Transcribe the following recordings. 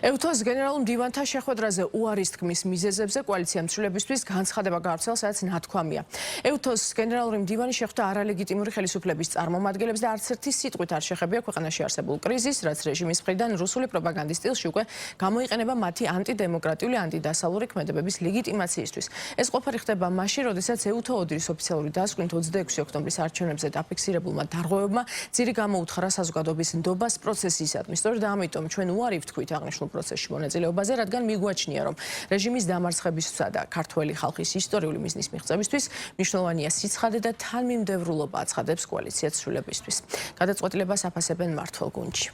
ევთოს გენერალურ მდივანთა შეხვედრაზე უარის თქმის მიზეზებზე კოალიცია მცველებისთვის განცხადება გაავრცელა, სადაც ნათქვამია. ევთოს გენერალური მდივანი შეხვდა არალეგიტიმური ხელისუფლების წარმომადგენლებს და არც ერთი სიტყვით არ შეხებია ქვეყანაში არსებულ კრიზისს, რაც რეჟიმის მხრიდან რუსული პროპაგანდის სტილში უკვე გამოიყენება მათი ანტიდემოკრატიული, ანტიდასავლური ქმედებების ლეგიტიმაციისთვის. ეს ყოფილი ხდება მაშინ, როდესაც ევთო ოდრის ოფიციალური დასკვნით 26 ოქტომბრის არჩევნებზე დაფიქსირებულმა დარღვევებმა ძირი გამოუთხრა საზოგადოების ნდობას პროცესისადმი. სწორედ ამიტომ ჩვენ უარი ვთქვით აღნიშნულ პროცესში მონაწილეობაზე, რადგან მიგვაჩნია, რომ რეჟიმის დამარცხებისა და ქართველი ხალხის ისტორიული მიზნის მიღწევისთვის მნიშვნელოვანია სიცხადე და თანმიმდევრულობა აცხადებს კოალიცია ცვლილებისთვის. გადაწყვეტილებას აფასებენ მმართველ გუნდში.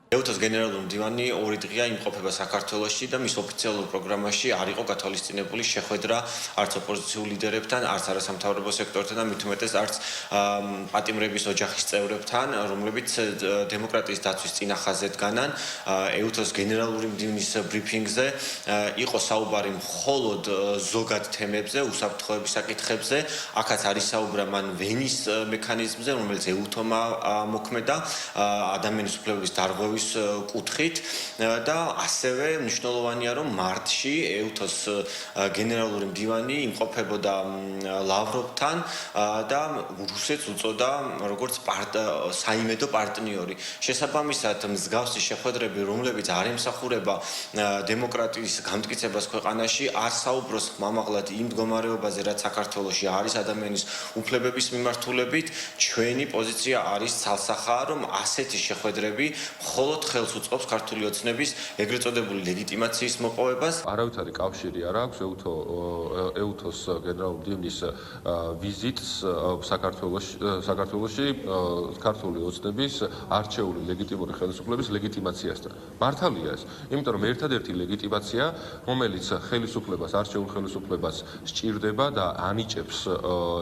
ევთოს გენერალური მდივანი ორი დღეა იმყოფება საქართველოში და მის ოფიციალურ პროგრამაში არ იყო გათვალისწინებული შეხვედრა არც ოპოზიციურ ლიდერებთან, არც არასამთავრობო სექტორთან და მით უმეტეს არც პატიმრების ოჯახის წევრებთან, რომლებიც დემოკრატიის დაცვის წინახაზეთ განან. ევთოს გენერალური მდივნის ბრიფინგზე იყო საუბარი მხოლოდ ზოგად თემებზე, უსაფრთხოების საკითხებზე, აქაც არის საუბრა მან ვენის მექანიზმზე, რომელიც ევთომა მოქმედა ადამიანის უფლებების დარღვევის კუთხით და ასევე მნიშვნელოვანია, რომ მარტში ევთოს გენერალური მდივანი იმყოფებოდა ლავროვთან და რუსეთს უწოდა როგორც საიმედო პარტნიორი. შესაბამისად, მსგავსი შეხვედრები, რომლებიც არ ემსახურება დემოკრატიის გამტკიცებას ქვეყანაში, არ საუბრობს ხმამაღლად იმ მდგომარეობაზე, რაც საქართველოში არის ადამიანის უფლებების მიმართულებით. ჩვენი პოზიცია არის ცალსახაა, რომ ასეთი შეხვედრები მხოლოდ ხელს უწყობს ქართული ოცნების ეგრეთ წოდებული ლეგიტიმაციის მოპოვებას. არავითარი კავშირი არ აქვს ევთოს გენერალურ მდივნის ვიზიტს საქართველოში ქართული ოცნების არჩეული ლეგიტიმური ხელისუფლების ლეგიტიმაციასთან. მართალია ეს, იმიტომ რომ ერთადერთი ლეგიტიმაცია, რომელიც ხელისუფლებას, არჩეულ ხელისუფლებას სჭირდება და ანიჭებს,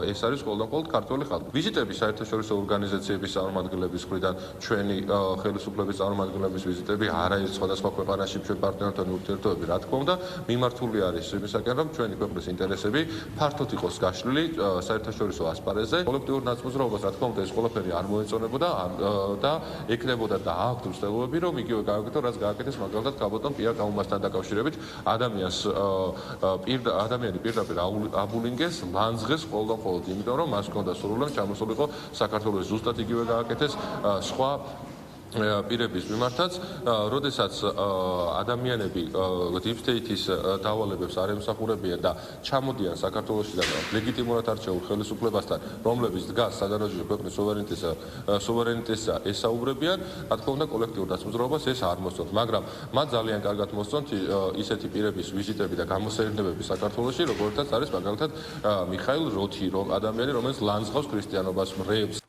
ეს არის ყოველდღიურად ქართული ხალხი. ვიზიტები საერთაშორისო ორგანიზაციების წარმომადგენლების მხრიდან, ჩვენი ხელისუფლების წარმომადგენლების ვიზიტები არაერთ სხვადასხვა ქვეყანაში ჩვენ პარტნიორთან ურთიერთობები, რა თქმა უნდა, მიმართული არის იმისაკენ, რომ ჩვენი ქვეყნის ინტერესები ფართოდ იყოს გაშლილი საერთაშორისო ასპარეზზე. კოლექტიურ ნაწმუძრაობას, რა თქმა უნდა, ეს ყველაფერი არ მოეწონებოდა და ექნებოდა და აქვთ მცდელობები, რომ იგივე გააკეთოს, რაც გააკეთეს მაგალითად ქალბატონ პია გაუმასთან დაკავშირებით, ადამიანი პირდაპირ აბულინგეს, ლანძღეს ყოველდღიურად, იმიტომ რომ მას ჰქონდა სურვილი ჩამოსულიყო საქართველოს ზუსტად იგივე გააკეთეს სხვა პირების მიმართაც, როდესაც ადამიანები deep state-ის დავალებებს არ ემსახურებიან და ჩამოდიან საქართველოსიდან ლეგიტიმურად არჩეულ ხელისუფლებასთან, რომლებიც დგას სადანაოჯო ქვეყნის სუვერენიტეტსა ესაუბრებიან, რა თქმა უნდა, კოლექტიურ დაწმუნდრობას ეს არ მოსწონთ, მაგრამ მათ ძალიან კარგად მოსწონთ ისეთი პირების ვიზიტები და გამოსაერთებები საქართველოში, როგორთაც არის მაგალითად მიხაილ როთი, ადამიანი, რომელიც ლანძღავს ქრისტიანობას, მრეებს.